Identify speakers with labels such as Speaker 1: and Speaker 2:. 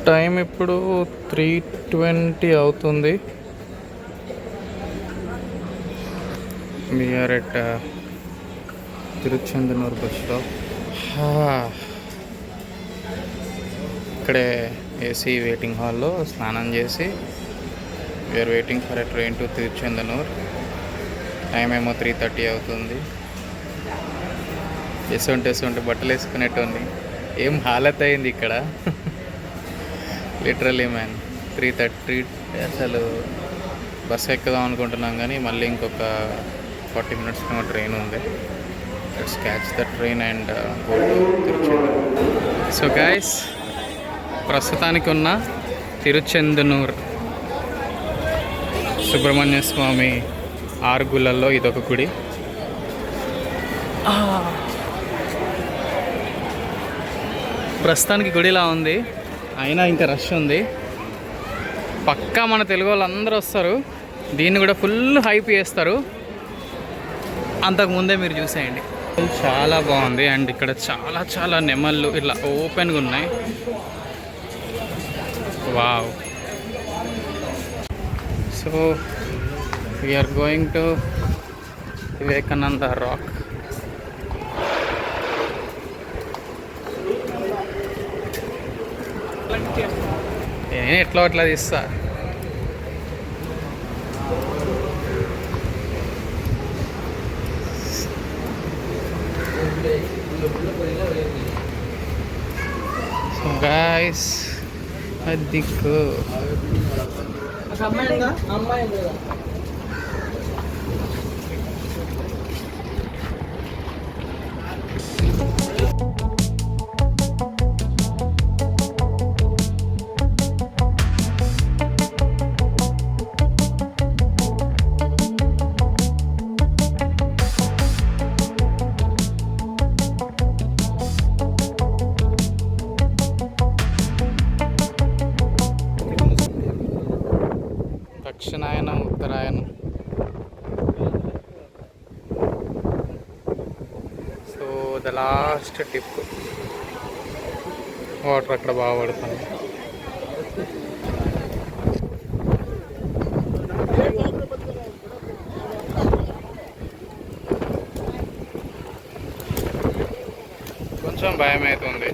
Speaker 1: Time ఇప్పుడు 3:20 అవుతుంది. We are at Tiruchendanur bus stop. ఇక్కడే ఏసీ వెయిటింగ్ హాల్లో స్నానం చేసి we are waiting for a train to Tiruchendanur. Time ఏమో 3:30 అవుతుంది. ఎసుంటే బట్టలు వేసుకునేటోని ఏం హాలత్ అయింది ఇక్కడ. లిటరలీ మ్యాన్ 3:30 అసలు బస్సు ఎక్కుదాం అనుకుంటున్నాం కానీ మళ్ళీ ఇంకొక 40 minutes ట్రైన్ ఉంది. Let's catch the train and go to Tiruchendanur. So guys, ప్రస్తుతానికి ఉన్న తిరుచెందనూర్ సుబ్రహ్మణ్య స్వామి 6 గుళ్ళల్లో ఇదొక గుడి. ప్రస్తుతానికి గుడిలా ఉంది, అయినా ఇంకా రష్ ఉంది. పక్కా మన తెలుగు వాళ్ళందరూ వస్తారు. దీన్ని కూడా ఫుల్ హైప్ చేస్తారు. అంతకుముందే మీరు చూసేయండి. చాలా బాగుంది. అండ్ ఇక్కడ చాలా చాలా నెమళ్ళు ఇలా ఓపెన్గా ఉన్నాయి. Wow. So we are going to Vivekananda rock. నేను ఎట్లా అట్లా తీస్తా. సో గైస్, అదికు దక్షిణాయనం, ఉత్తరాయణం. So the last tip. Water అక్కడ బాగా పడుతుంది. కొంచెం భయం అవుతుంది.